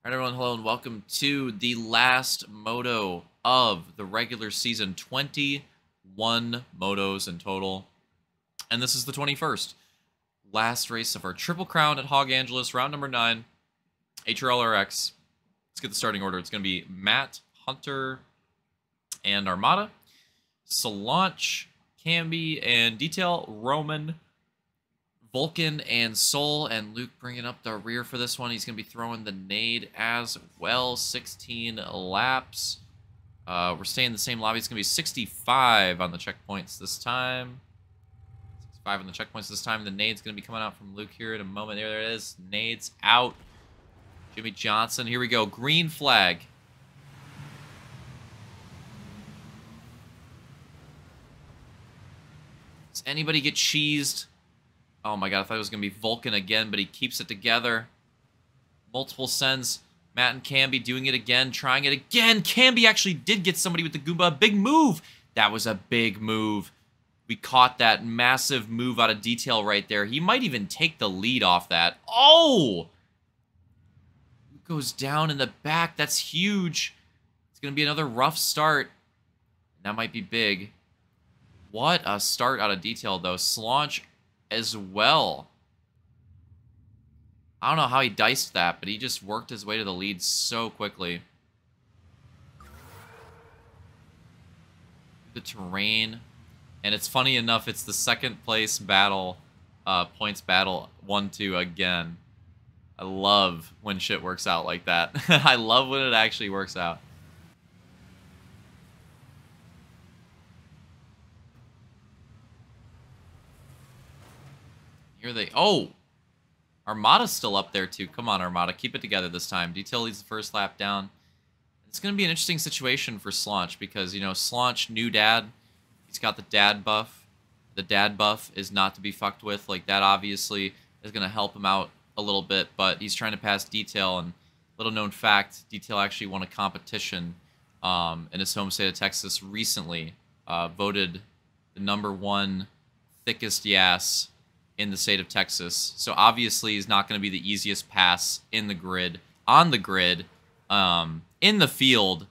All right, everyone, hello and welcome to the last moto of the regular season. 21 motos in total, and this is the 21st. Last race of our Triple Crown at Hog Angeles, round number 9, HRL RX. Let's get the starting order. It's going to be Matt, Hunter, and Armada, Solange, Camby, and Detail, Roman, Vulcan and Soul, and Luke bringing up the rear for this one. He's going to be throwing the nade as well. 16 laps. We're staying in the same lobby. It's going to be 65 on the checkpoints this time. 65 on the checkpoints this time. The nade's going to be coming out from Luke here in a moment. There it is. Nade's out. Jimmy Johnson. Here we go. Green flag. Does anybody get cheesed? Oh my god, I thought it was going to be Vulcan again, but he keeps it together. Multiple sends. Matt and Camby doing it again, trying it again. Camby actually did get somebody with the Goomba. Big move. That was a big move. We caught that massive move out of Detail right there. He might even take the lead off that. Oh! Goes down in the back. That's huge. It's going to be another rough start. That might be big. What a start out of Detail, though. Solange as well. I don't know how he diced that, but he just worked his way to the lead so quickly. The terrain. And it's funny enough, it's the second place battle, points battle 1-2 again. I love when shit works out like that. I love when it actually works out. Here they... Oh! Armada's still up there, too. Come on, Armada. Keep it together this time. Detail leads the first lap down. It's going to be an interesting situation for Solange because, you know, Solange, new dad. He's got the dad buff. The dad buff is not to be fucked with. Like, that obviously is going to help him out a little bit, but he's trying to pass Detail, and little known fact, Detail actually won a competition in his home state of Texas recently. Voted the #1 thickest yass in the state of Texas. So obviously he's not going to be the easiest pass in the grid, on the grid, in the field.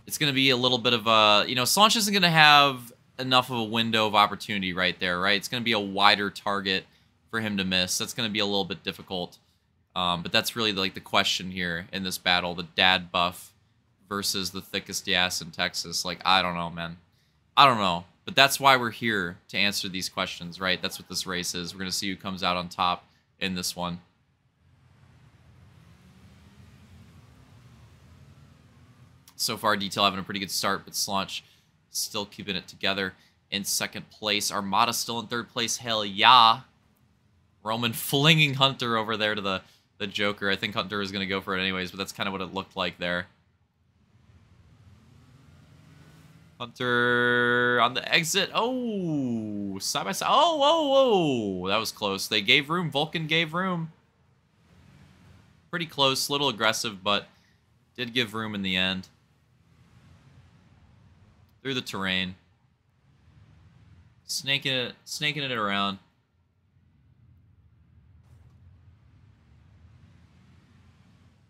It's going to be a little bit of a, you know, Solange isn't going to have enough of a window of opportunity right there, right? It's going to be a wider target for him to miss. That's going to be a little bit difficult. But that's really like the question here in this battle, the dad buff versus the thickest yass in Texas. Like, I don't know, man. I don't know. But that's why we're here, to answer these questions, right? That's what this race is. We're going to see who comes out on top in this one. So far, Detail having a pretty good start, but Solange still keeping it together in second place. Armada still in third place. Hell yeah. Roman flinging Hunter over there to the Joker. I think Hunter is going to go for it anyways, but that's kind of what it looked like there. Hunter on the exit. Oh, side by side. Oh, whoa, whoa. That was close. They gave room. Vulcan gave room. Pretty close. Little aggressive, but did give room in the end. Through the terrain. Snaking it around.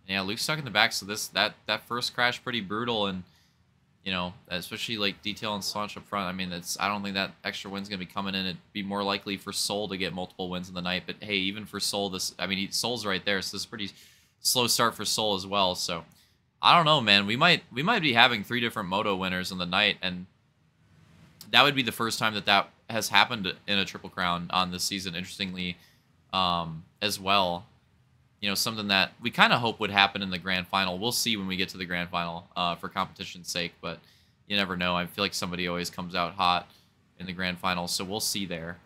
Yeah, Luke's stuck in the back, so that first crash pretty brutal, and you know, especially like Detail and Solange up front. I mean, I don't think that extra win's gonna be coming in. It'd be more likely for Soul to get multiple wins in the night. But hey, even for Soul, Soul's right there, so this is a pretty slow start for Soul as well. So I don't know, man. We might be having 3 different moto winners in the night, and that would be the first time that has happened in a Triple Crown on this season. Interestingly, as well. You know, something that we kind of hope would happen in the grand final. We'll see when we get to the grand final for competition's sake, but you never know. I feel like somebody always comes out hot in the grand final, so we'll see there.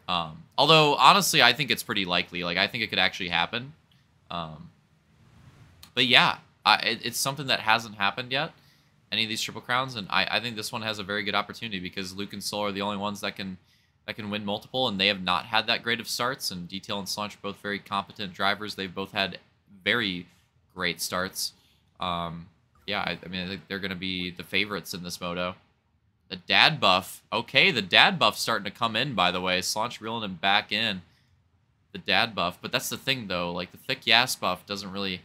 Although, honestly, I think it's pretty likely. Like, I think it could actually happen. But yeah, it's something that hasn't happened yet, any of these Triple Crowns, and I think this one has a very good opportunity because Luke and Soul are the only ones that can win multiple, and they have not had that great of starts, and Detail and Solange are both very competent drivers. They've both had very great starts. Yeah, I mean, I think they're going to be the favorites in this moto. The dad buff. Okay, the dad buff's starting to come in, by the way. Solange reeling him back in. The dad buff. But that's the thing, though. Like, the thick Yas buff doesn't really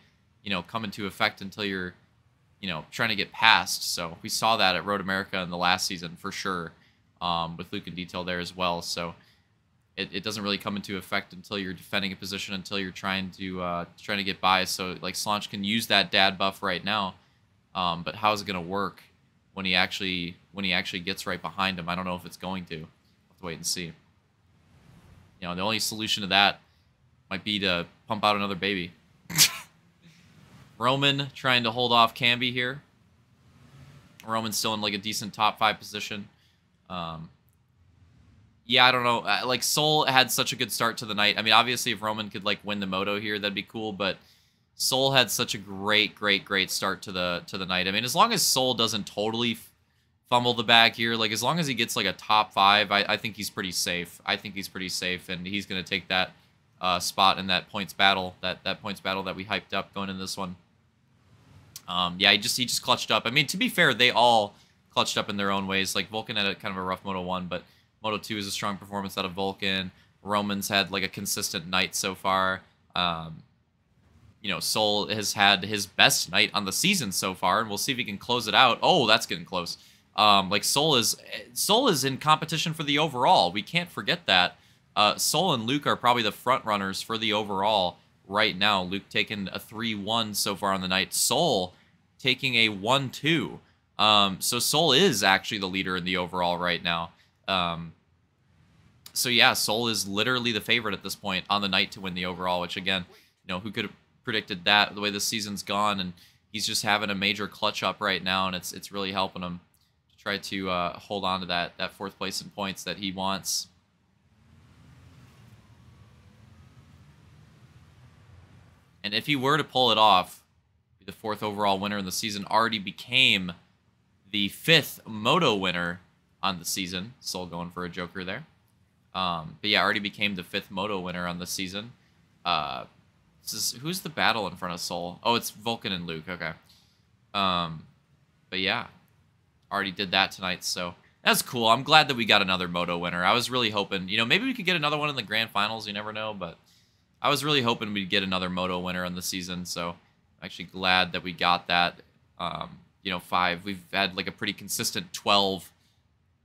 come into effect until you're, trying to get past. So we saw that at Road America in the last season for sure, with Luke and Detail there as well. So it doesn't really come into effect until you're defending a position, until you're trying to get by. So like Slaunch can use that dad buff right now, but how is it going to work when he actually gets right behind him? I don't know if it's going to. We'll have to wait and see. The only solution to that might be to pump out another baby. Roman trying to hold off Camby here. Roman's still in like a decent top 5 position. Yeah, I don't know. Like Soul had such a good start to the night. I mean, obviously, if Roman could like win the Moto here, that'd be cool. But Soul had such a great start to the night. I mean, as long as Soul doesn't totally fumble the bag here, like as long as he gets like a top 5, I think he's pretty safe. I think he's pretty safe, and he's gonna take that spot in that points battle. That points battle that we hyped up going into this one. Yeah, he just clutched up. I mean, to be fair, they all clutched up in their own ways. Like Vulcan had a kind of a rough Moto 1, but Moto 2 is a strong performance out of Vulcan. Roman's had like a consistent night so far. Soul has had his best night on the season so far, and we'll see if he can close it out. Oh, that's getting close. Like Soul is in competition for the overall. We can't forget that. Soul and Luke are probably the front runners for the overall right now. Luke taking a 3-1 so far on the night. Soul taking a 1-2. So Soul is actually the leader in the overall right now. So yeah, Soul is literally the favorite at this point on the night to win the overall, which again, who could have predicted that the way the season's gone, and he's just having a major clutch up right now, and it's really helping him to try to hold on to that 4th place in points that he wants. And if he were to pull it off, the 4th overall winner in the season, already became the 5th Moto winner on the season. Soul going for a joker there. But yeah, already became the 5th Moto winner on the season. Who's the battle in front of Soul? Oh, it's Vulcan and Luke. Okay. But yeah, already did that tonight, so that's cool. I'm glad that we got another Moto winner. I was really hoping, maybe we could get another one in the grand finals. You never know, but I was really hoping we'd get another Moto winner on the season, so I'm actually glad that we got that. 5. We've had like a pretty consistent 12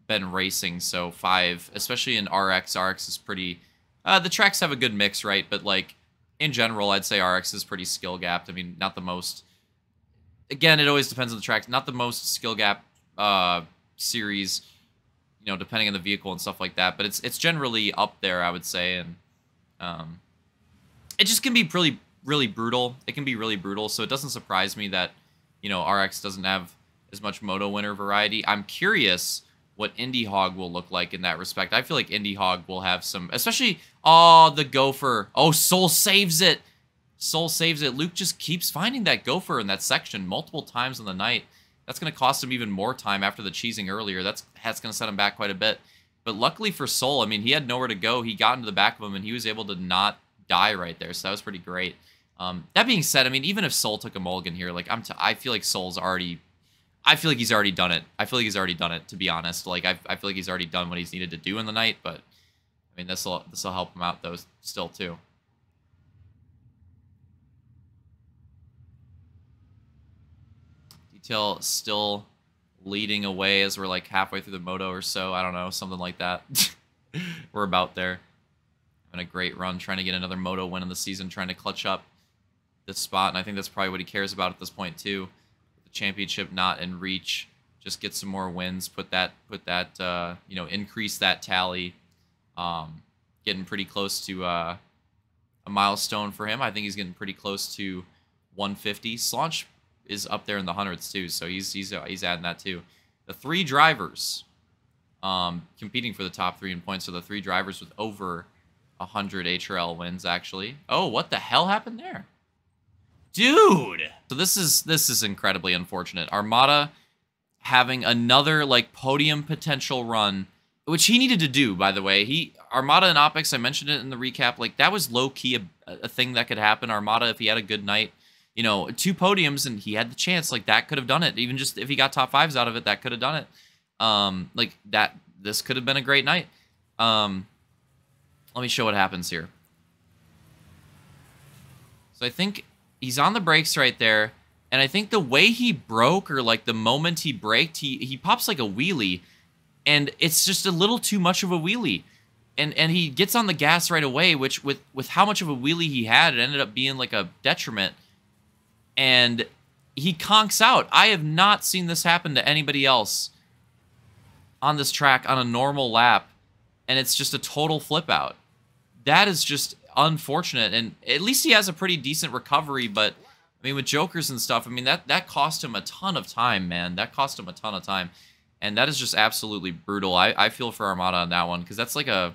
been racing, so 5, especially in RX. RX is pretty... the tracks have a good mix, right? But like, in general, I'd say RX is pretty skill gapped. I mean, not the most... Again, it always depends on the track. Not the most skill gap series, depending on the vehicle and stuff like that. But it's generally up there, I would say. And it just can be really, really brutal. It can be really brutal. So it doesn't surprise me that, RX doesn't have as much Moto winner variety. I'm curious what Indie Hog will look like in that respect. I feel like Indie Hog will have some, especially, the gopher. Oh, Soul saves it. Soul saves it. Luke just keeps finding that gopher in that section multiple times in the night. That's going to cost him even more time after the cheesing earlier. That's going to set him back quite a bit. But luckily for Soul, I mean, he had nowhere to go. He got into the back of him, and he was able to not die right there. So that was pretty great. That being said, I mean, even if Soul took a mulligan here, like I feel like Soul's already... I feel like he's already done it. I feel like he's already done it, to be honest. Like, I feel like he's already done what he's needed to do in the night, but, I mean, this'll help him out, though, still, too. Detail still leading away as we're, like, halfway through the Moto or so. I don't know, something like that. We're about there. Having a great run, trying to get another Moto win in the season, trying to clutch up this spot, and I think that's probably what he cares about at this point, too. Championship not in reach, just get some more wins, put that increase that tally. Getting pretty close to a milestone for him. I think he's getting pretty close to 150. Slaunch is up there in the hundreds too, so he's adding that too. The 3 drivers competing for the top 3 in points are the 3 drivers with over 100 HRL wins actually. Oh, what the hell happened there? Dude! So this is incredibly unfortunate. Armada having another like podium potential run, which he needed to do, by the way. Armada and Opix, I mentioned it in the recap, like that was low-key a thing that could happen. Armada, if he had a good night, 2 podiums and he had the chance, like that could have done it. Even just if he got top 5s out of it, that could have done it. This could have been a great night. Let me show what happens here. So I think He's on the brakes right there. And I think the way he broke, or like the moment he braked, he pops like a wheelie. And it's just a little too much of a wheelie. And he gets on the gas right away, which with how much of a wheelie he had, it ended up being like a detriment. And he conks out. I have not seen this happen to anybody else on this track on a normal lap. And it's just a total flip out. That is just unfortunate. And at least he has a pretty decent recovery, but I mean, with jokers and stuff, I mean, that cost him a ton of time, man. That cost him a ton of time. And that is just absolutely brutal. I feel for Armada on that one, because that's like a...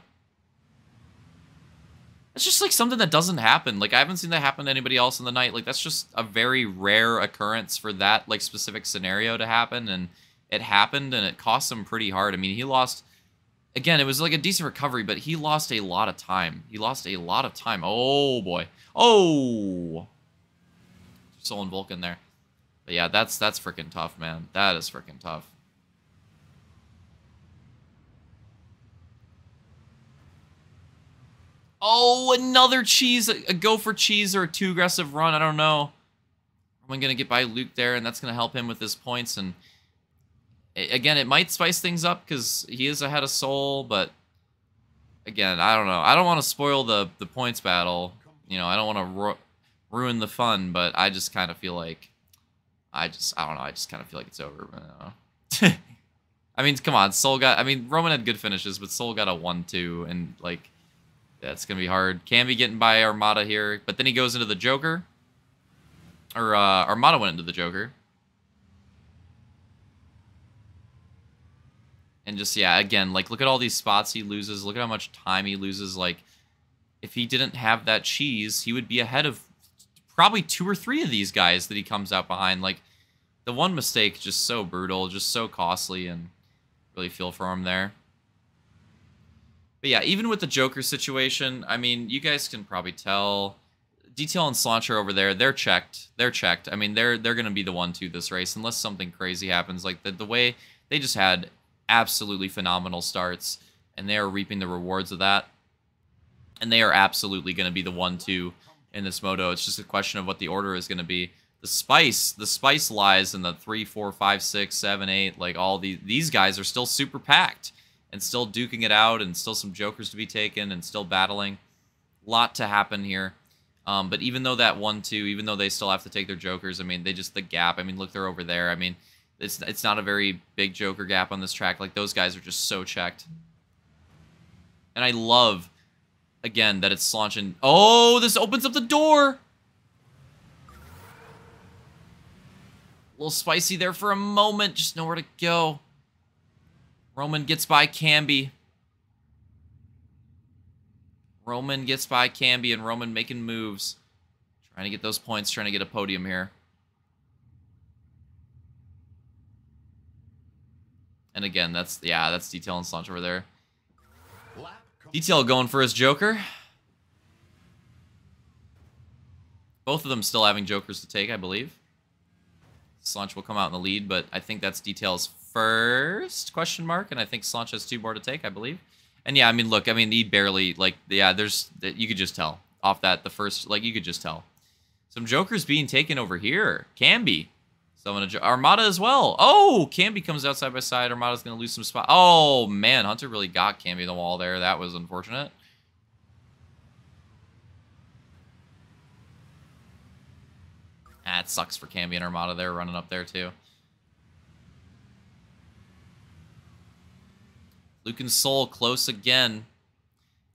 It's just like something that doesn't happen. Like, I haven't seen that happen to anybody else in the night. Like, that's just a very rare occurrence for that, like, specific scenario to happen. And it happened, and it cost him pretty hard. I mean, he lost... Again, it was like a decent recovery, but he lost a lot of time. He lost a lot of time. Oh, boy. Oh! Soul and Vulcan there. But yeah, that's freaking tough, man. That is freaking tough. Oh, another cheese. A go for cheese or a too aggressive run. I don't know. I'm going to get by Luke there, and that's going to help him with his points. And again, it might spice things up because he is ahead of Soul, but again, I don't know. I don't want to spoil the points battle. You know, I don't want to ruin the fun, but I just kind of feel like... I don't know. I just kind of feel like it's over. But I don't know. I mean, come on. Soul got... I mean, Roman had good finishes, but Soul got a 1-2, and, like... That's going to be hard. Camby getting by Armada here. But then he goes into the Joker. Or, Armada went into the Joker. And just, yeah, again, like, look at all these spots he loses. Look at how much time he loses. Like, if he didn't have that cheese, he would be ahead of probably 2 or 3 of these guys that he comes out behind. Like, the one mistake, just so brutal, just so costly, and really feel for him there. But yeah, even with the Joker situation, I mean, you guys can probably tell. Detail and Slauncher over there, they're checked. They're checked. I mean, they're going to be the 1-2 this race, unless something crazy happens. Like, the way they just had absolutely phenomenal starts, and they are reaping the rewards of that. And they are absolutely going to be the 1-2 in this moto. It's just a question of what the order is going to be. The spice lies in the 3, 4, 5, 6, 7, 8. Like, all these guys are still super packed and still duking it out, and still some jokers to be taken, and still battling. Lot to happen here. But even though that 1-2, even though they still have to take their jokers, I mean, the gap. I mean, look, they're over there. I mean, it's not a very big joker gap on this track. Like, those guys are just so checked. And I love, again, that it's launching. Oh, this opens up the door. A little spicy there for a moment. Just nowhere to go. Roman gets by Camby. Roman gets by Camby, and Roman making moves. Trying to get those points, trying to get a podium here. And again, that's Detail and Slaunch over there. Detail going for his Joker. Both of them still having Jokers to take, I believe. Slaunch will come out in the lead, but I think that's Detail's first question mark, and I think Slaunch has 2 more to take, I believe. And yeah, I mean, look, I mean, he barely, like, yeah, you could just tell off that, the first, like, you could just tell. Some Jokers being taken over here. Camby. Armada as well. Oh, Camby comes out side by side. Armada's going to lose some spot. Oh, man, Hunter really got Camby in the wall there. That was unfortunate. It sucks for Camby and Armada. They're running up there, too. Luke and Soul close again.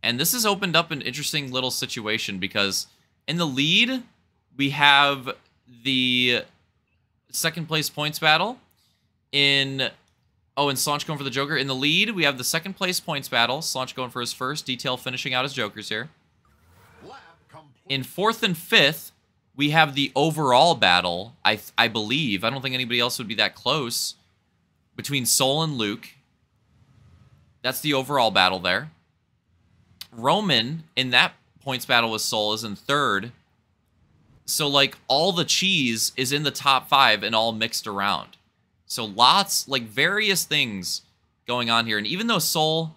And this has opened up an interesting little situation, because in the lead, we have the second place points battle. And Slaunch going for the Joker. In the lead, we have the second place points battle. Slaunch going for his first. Detail finishing out his Jokers here. In 4th and 5th, we have the overall battle, I believe. I don't think anybody else would be that close. Between Soul and Luke. That's the overall battle there. Roman, in that points battle with Soul, is in 3rd. So, like, all the cheese is in the top 5 and all mixed around. So lots, like, various things going on here. And even though Soul,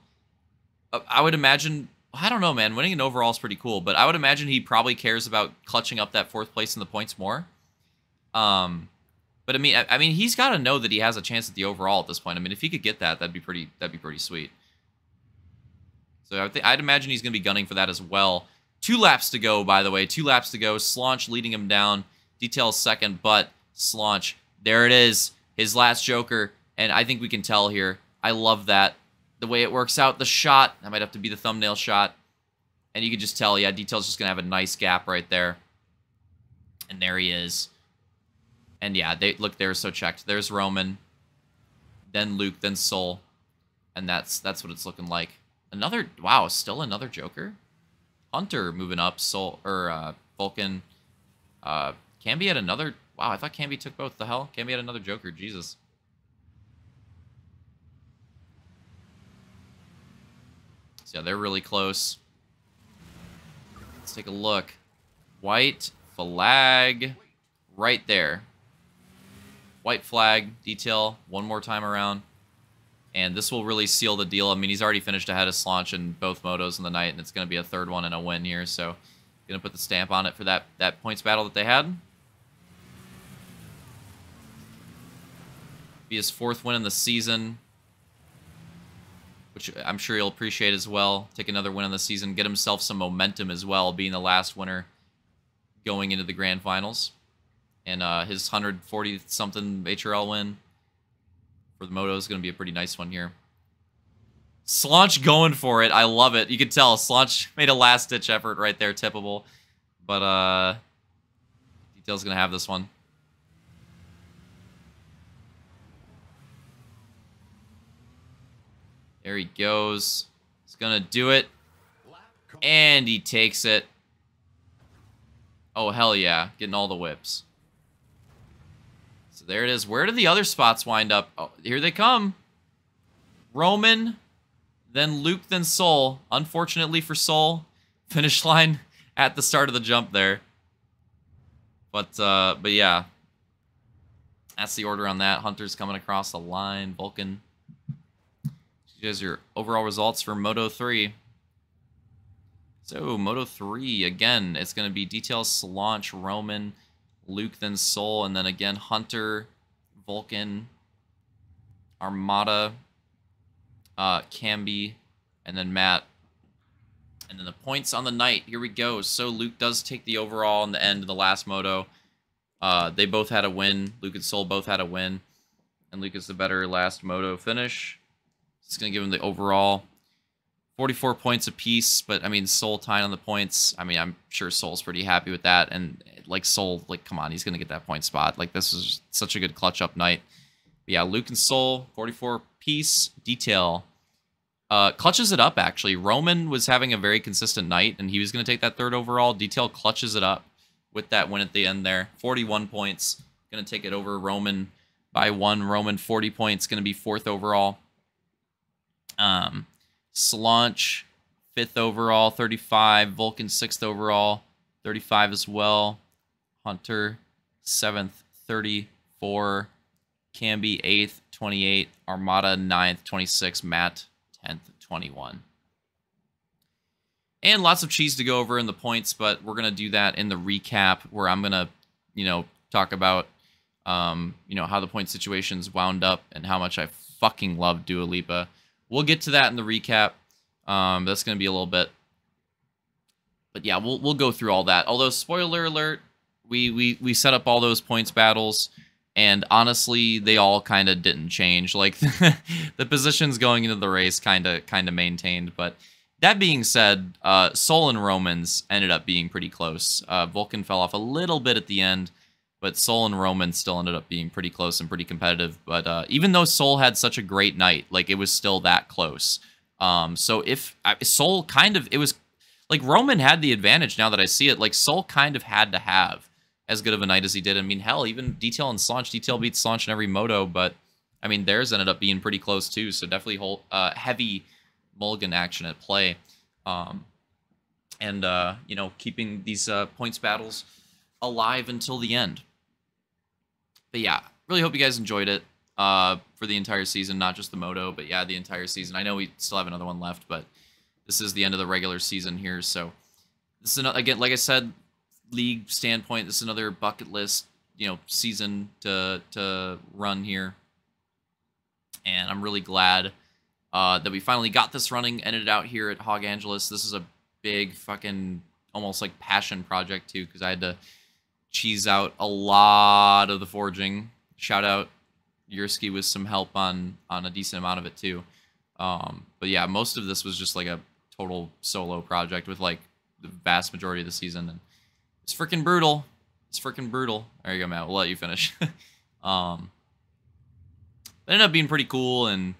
I would imagine, I don't know, man. Winning an overall is pretty cool, but I would imagine he probably cares about clutching up that 4th place in the points more. But I mean, he's got to know that he has a chance at the overall at this point. I mean, if he could get that, that'd be pretty sweet. So I'd imagine he's going to be gunning for that as well. 2 laps to go, by the way. 2 laps to go. Slaunch leading him down. Details second, but Slaunch, there it is. His last Joker, and I think we can tell here. I love that. The way it works out, the shot. That might have to be the thumbnail shot. And you can just tell, yeah, Detail's just going to have a nice gap right there. And there he is. And yeah, look, they're so checked. There's Roman, then Luke, then Soul. And that's what it's looking like. Another, wow, still another Joker? Hunter moving up, Soul, or Vulcan. Camby had another, wow, I thought Camby took both. The hell? Camby had another Joker, Jesus. So yeah, they're really close. Let's take a look. White flag right there. White flag, Detail, one more time around. And this will really seal the deal. I mean, he's already finished ahead of Slaunch in both motos in the night, and it's going to be a 3rd one and a win here. So, going to put the stamp on it for that points battle that they had. Be his 4th win in the season, which I'm sure he'll appreciate as well. Take another win in the season, get himself some momentum as well, being the last winner going into the grand finals. And his 140-something HRL win for the Moto is going to be a pretty nice one here. Slaunch going for it. I love it. You can tell Slaunch made a last-ditch effort right there, tippable. But Detail's going to have this one. There he goes. He's going to do it. And he takes it. Oh, hell yeah. Getting all the whips. So there it is. Where did the other spots wind up? Oh, here they come. Roman, then Luke, then Soul. Unfortunately for Soul, finish line at the start of the jump there. But yeah. That's the order on that. Hunter's coming across the line. Vulcan. Here's your overall results for Moto 3. So, Moto 3, again, it's going to be Detail, Slaunch, Roman, Luke, then Soul, and then again Hunter, Vulcan, Armada, Camby, and then Matt. And then the points on the night, here we go. So Luke does take the overall in the end of the last moto. They both had a win. Luke and Soul both had a win. And Luke is the better last moto finish. It's going to give him the overall 44 points apiece, but I mean, Soul tying on the points. I mean, I'm sure Soul's pretty happy with that. And like Soul, like, come on, he's going to get that point spot. Like, this is such a good clutch up night. But yeah, Luke and Soul, 44 piece. Detail clutches it up, actually. Roman was having a very consistent night, and he was going to take that 3rd overall. Detail clutches it up with that win at the end there. 41 points. Going to take it over Roman by 1. Roman, 40 points. Going to be 4th overall. Slaunch, 5th overall, 35. Vulcan, 6th overall, 35 as well. Hunter, 7th, 34. Camby, 8th, 28. Armada, 9th, 26. Matt, 10th, 21. And lots of cheese to go over in the points, but we're going to do that in the recap where I'm going to, talk about, how the point situations wound up and how much I fucking love Dua Lipa. We'll get to that in the recap. That's going to be a little bit. But yeah, we'll go through all that. Although, spoiler alert, we set up all those points battles, and honestly, they all kind of didn't change. Like, the positions going into the race kind of maintained. But that being said, Soul and Romans ended up being pretty close. Vulcan fell off a little bit at the end, but Soul and Roman still ended up being pretty close and pretty competitive. But even though Soul had such a great night, like, it was still that close. So if Soul kind of, it was like Roman had the advantage now that I see it. Like, Soul kind of had to have as good of a night as he did. I mean, hell, even Detail and Slaunch. Detail beats Slaunch in every moto, but I mean, theirs ended up being pretty close too. So definitely heavy mulligan action at play. Keeping these points battles alive until the end. But yeah, really hope you guys enjoyed it for the entire season, not just the moto, but yeah, the entire season. I know we still have another one left, but this is the end of the regular season here. So this is again, like I said, league standpoint, this is another bucket list, season to run here, and I'm really glad that we finally got this running, ended it out here at Hog Angeles. This is a big fucking almost like passion project too, because I had to cheese out a lot of the forging. Shout out Yursky with some help on a decent amount of it too. But yeah, most of this was just like a total solo project with like the vast majority of the season, and it's freaking brutal. It's freaking brutal. There you go, Matt. We'll let you finish. It ended up being pretty cool, and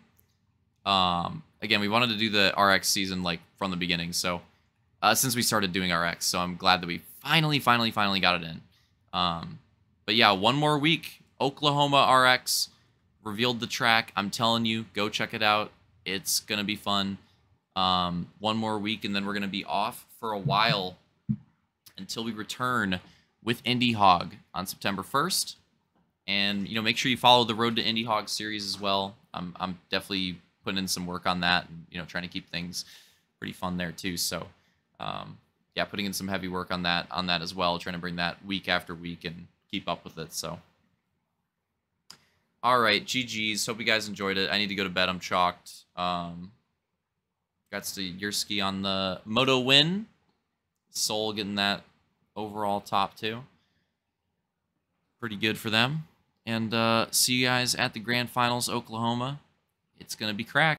again, we wanted to do the RX season like from the beginning, so since we started doing RX, so I'm glad that we finally got it in. But yeah, one more week. Oklahoma RX revealed the track. I'm telling you, go check it out. It's gonna be fun. One more week, and then we're gonna be off for a while until we return with Indie Hog on September 1st. And make sure you follow the Road to Indie Hog series as well. I'm definitely putting in some work on that, and trying to keep things pretty fun there too. So yeah, putting in some heavy work on that as well, trying to bring that week after week and keep up with it. So all right, GG's. Hope you guys enjoyed it. I need to go to bed. I'm chalked. Got to Yursky on the Moto win. Soul getting that overall top 2. Pretty good for them. And see you guys at the Grand Finals, Oklahoma. It's going to be cracked.